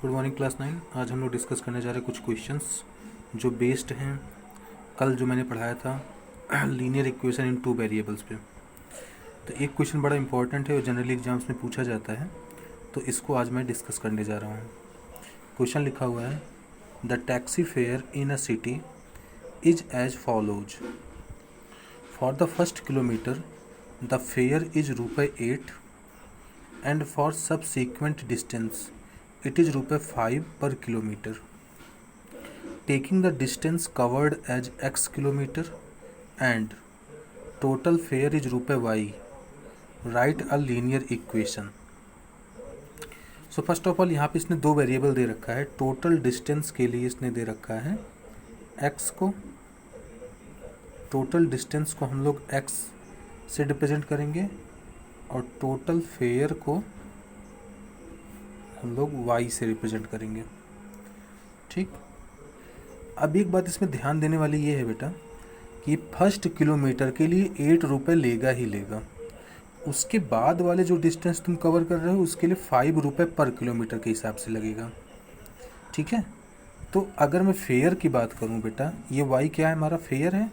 Good morning class 9। आज हम लोग डिस्कस करने जा रहे हैं कुछ क्वेश्चंस जो बेस्ड हैं कल जो मैंने पढ़ाया था लीनियर इक्वेशन इन 2 वेरिएबल्स पे। तो एक क्वेश्चन बड़ा इंपॉर्टेंट है और जनरली एग्जाम्स में पूछा जाता है, तो इसको आज मैं डिस्कस करने जा रहा हूँ। क्वेश्चन लिखा हुआ है, the taxi fare in a city is as follows. For the first kilometre the fare is ₹8 and for subsequent distance it is ₹5 per kilometer. Taking the distance covered as x kilometer and total fare is ₹y, write a linear equation. So first of all यहाँ पे इसने 2 variable दे रखा है। Total distance के लिए इसने दे रखा है x को, टोटल डिस्टेंस को हम लोग x से रिप्रेजेंट करेंगे और टोटल फेयर को हम लोग y से रिप्रेजेंट करेंगे। ठीक, अब एक बात इसमें ध्यान देने वाली ये है बेटा कि फर्स्ट किलोमीटर के लिए ₹8 लेगा ही लेगा। उसके बाद वाले जो डिस्टेंस तुम कवर कर रहे हो उसके लिए ₹5 पर किलोमीटर के हिसाब से लगेगा। ठीक है, तो अगर मैं फेयर की बात करूं बेटा, ये y क्या है, हमारा फेयर है,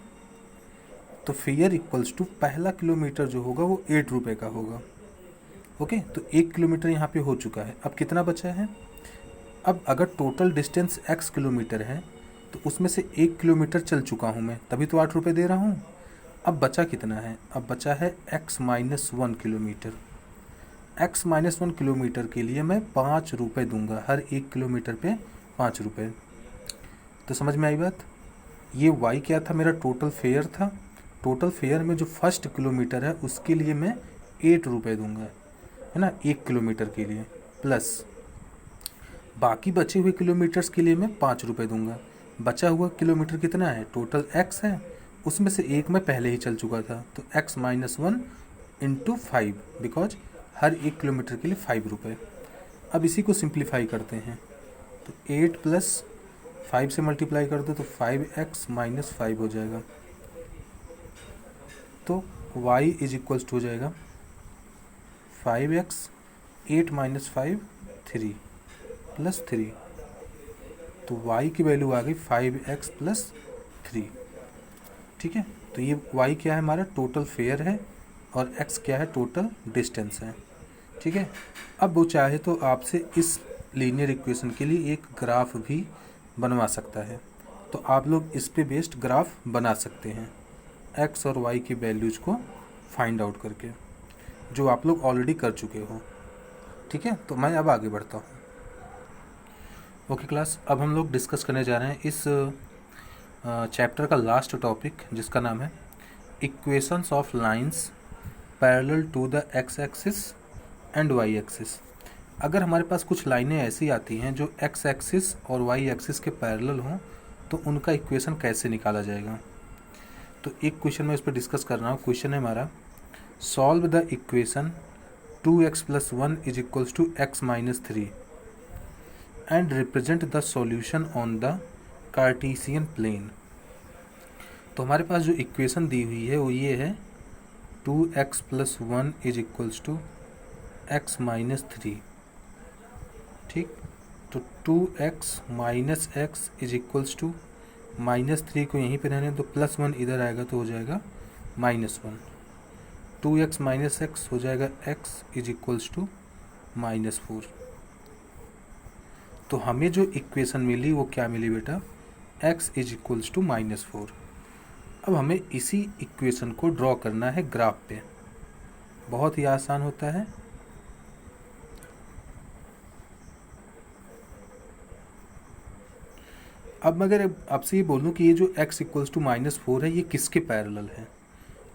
तो फेयर इक्वल्स टू पहला किलोमीटर जो होगा वो ₹8 का होगा। ओके, तो 1 किलोमीटर यहाँ पे हो चुका है। अब कितना बचा है? अब अगर टोटल डिस्टेंस x किलोमीटर है तो उसमें से 1 किलोमीटर चल चुका हूँ मैं, तभी तो ₹8 दे रहा हूँ। अब बचा कितना है? अब बचा है x-1 किलोमीटर। x-1 किलोमीटर के लिए मैं ₹5 दूंगा, हर 1 किलोमीटर पे ₹5। तो समझ में आई बात? ये y क्या था? मेरा टोटल फेयर था। टोटल फेयर में जो फर्स्ट किलोमीटर है उसके लिए मैं ₹8 दूंगा, है ना, 1 किलोमीटर के लिए, प्लस बाकी बचे हुए किलोमीटर्स के लिए मैं ₹5 दूंगा। बचा हुआ किलोमीटर कितना है? टोटल x है, उसमें से 1 मैं पहले ही चल चुका था, तो x-1 into 5, because her 1 kilometre के लिए ₹5। अब इसी को सिंप्लीफाई करते हैं, तो 8 प्लस 5 से मल्टीप्लाई कर दो तो 5x-5 हो जाएगा। तो y इज इक्वल्स टू हो जाएगा 5x, 8 माइनस 5 3 प्लस 3, तो y की वैल्यू आ गई 5x प्लस 3। ठीक है, तो ये y क्या है? हमारा टोटल फेयर है और x क्या है? टोटल डिस्टेंस है। ठीक है, अब वो चाहे तो आपसे इस लीनियर इक्वेशन के लिए एक ग्राफ भी बनवा सकता है, तो आप लोग इस पे बेस्ड ग्राफ बना सकते हैं x और y की वैल्यूज को फाइंड आउट करके, जो आप लोग ऑलरेडी कर चुके हो। ठीक है, तो मैं अब आगे बढ़ता हूँ। ओके क्लास, अब हम लोग डिस्कस करने जा रहे हैं इस चैप्टर का लास्ट टॉपिक, जिसका नाम है equations of lines parallel to the x axis and y axis. अगर हमारे पास कुछ लाइनें ऐसी आती हैं जो x एक्सिस और y एक्सिस के पैरेलल हों, तो उनका इक्वेशन कैसे निकाला जाएगा। तो एक क्वेश्चन मैं इस पर डिस्कस कर रहा हूँ। क्वेश्चन है हमारा, solve the equation 2x + 1 = x-3 and represent the solution on the Cartesian plane. तो हमारे पास जो इक्वेशन दी हुई है वो ये है, 2x + 1 = x-3। ठीक, तो 2x - x = -3 को यहीं पे रहने दो, +1 इधर आएगा तो हो जाएगा -1। 2x - x हो जाएगा x = -4। तो हमें जो इक्वेशन मिली वो क्या मिली बेटा? x = -4। अब हमें इसी इक्वेशन को ड्रॉ करना है ग्राफ पे। बहुत ही आसान होता है। अब मैं अगर आपसे ये बोलूँ कि ये जो x = -4 है ये किसके पैरेलल है,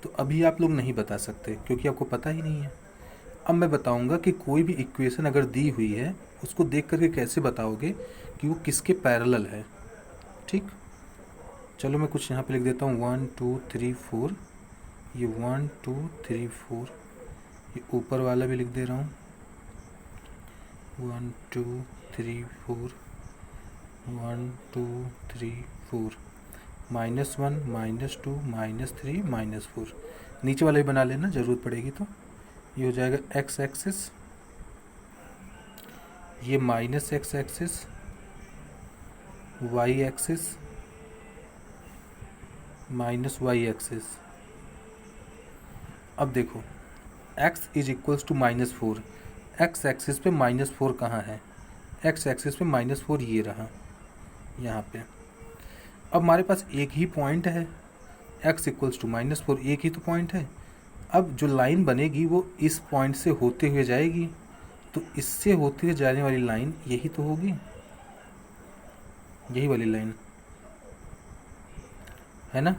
तो अभी आप लोग नहीं बता सकते क्योंकि आपको पता ही नहीं है। अब मैं बताऊंगा कि कोई भी इक्वेशन अगर दी हुई है उसको देख करके कैसे बताओगे कि वो किसके पैरेलल है। ठीक, चलो मैं कुछ यहाँ पे लिख देता हूँ, 1 2 3 4, ये 1 2 3 4, ये ऊपर वाला भी लिख दे रहा हूँ, 1 2 3 4, 1 2 3 4, -1 -2 -3 -4। नीचे वाला भी बना लेना, ज़रूरत पड़ेगी तो। ये हो जाएगा x एक्सिस, ये minus X axis, Y axis, minus Y axis. अब देखो x is equals to -4, X axis पे -4 कहाँ है, एक्स एक्सिस पे -4 ये रहा यहाँ पे। अब हमारे पास एक ही पॉइंट है, x इक्वल्स टू -4, एक ही तो पॉइंट है। अब जो लाइन बनेगी वो इस पॉइंट से होते हुए जाएगी, तो इससे होते हुए जाने वाली लाइन यही तो होगी, यही वाली लाइन है ना।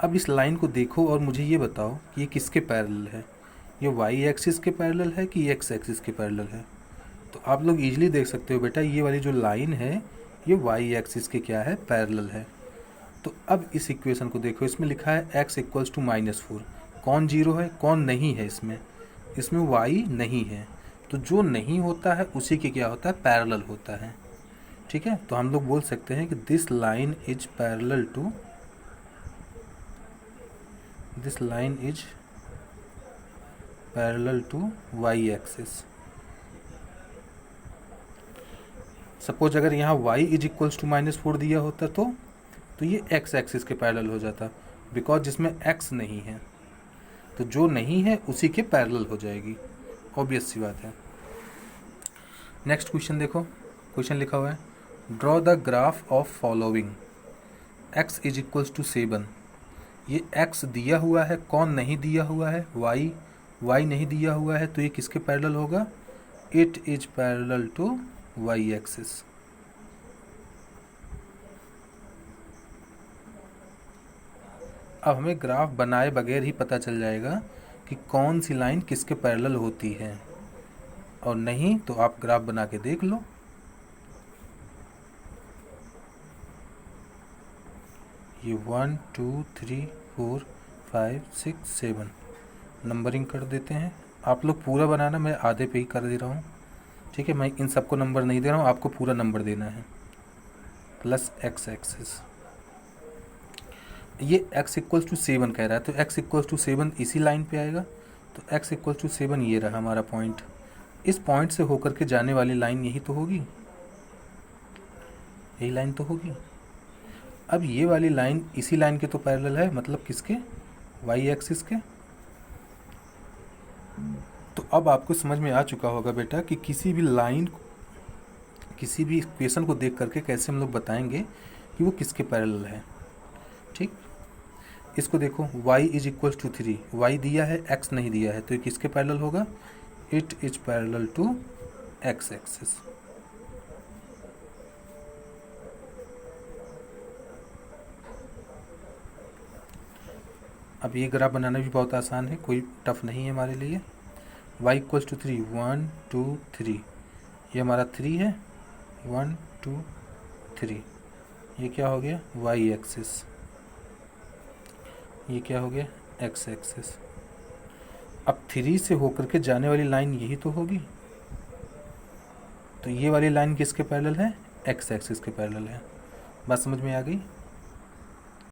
अब इस लाइन को देखो और मुझे ये बताओ कि ये किसके पैरेलल है, ये वाई एक्सिस के पैरेलल है कि एक्स एक्सिस के पैरेलल है। तो आप लोग इजीली देख सकते हो बेटा, ये वाली जो लाइन है ये वाई एक्सिस के क्या है, पैरेलल है। तो अब इस इक्वेशन को देखो, इसमें लिखा है x इक्वल्स टू -4, कौन जीरो है, कौन नहीं है, इसमें y नहीं है। तो जो नहीं होता है उसी के क्या होता है, पैरेलल होता है। ठीक है, तो हम लोग बोल सकते हैं कि this line is parallel to Y axis. Suppose अगर यहाँ y इज इक्वल्स टू -4 दिया होता तो ये x एक्सिस के पैरेलल हो जाता, बिकॉज जिसमें x नहीं है, तो जो नहीं है उसी के पैरेलल हो जाएगी, ऑब्वियस सी बात है। नेक्स्ट क्वेश्चन देखो, क्वेश्चन लिखा हुआ है draw the graph of following x is equals to 7। ये x दिया हुआ है, कौन नहीं दिया हुआ है, y नहीं दिया हुआ है, तो ये किसके पैरेलल होगा, it is parallel to y axis. अब हमें ग्राफ बनाए बगैर ही पता चल जाएगा कि कौन सी लाइन किसके पैरेलल होती है, और नहीं तो आप ग्राफ बना के देख लो। ये 1 2 3 4 5 6 7 नंबरिंग कर देते हैं। आप लोग पूरा बनाना, मैं आधे पे ही कर दे रहा हूँ। ठीक है, मैं इन सबको नंबर नहीं दे रहा हूँ, आपको पूरा नंबर देना है। प्लस एक्स एक्सिस, ये x इक्वल्स टू 7 कह रहा है, तो x इक्वल्स टू 7 इसी लाइन पे आएगा। तो x इक्वल्स टू 7 ये रहा हमारा पॉइंट। इस पॉइंट से होकर के जाने वाली लाइन यही तो होगी, यही लाइन तो होगी। अब ये वाली लाइन इसी लाइन के तो पैरेलल है, मतलब किसके, y एक्सिस के। तो अब आपको समझ में आ चुका होगा बेटा कि किसी भी लाइन, किसी भी इक्वेशन को देख करके कैसे हम लोग बताएंगे कि वो किसके पैरेलल है। ठीक, इसको देखो y is equals to 3, y दिया है, x नहीं दिया है, तो ये किसके पैरेलल होगा, it is parallel to x axis. अब ये ग्राफ बनाना भी बहुत आसान है, कोई टफ नहीं है हमारे लिए। y इक्वल्स टू 3, 1 2 3, ये हमारा 3 है, 1 2 3, ये क्या हो गया, y एक्सिस, ये क्या हो गया, x एक्सिस। अब 3 से होकर के जाने वाली लाइन यही तो होगी, तो ये वाली लाइन किसके पैरेलल है, x एक्सिस के पैरेलल है। बात समझ में आ गई।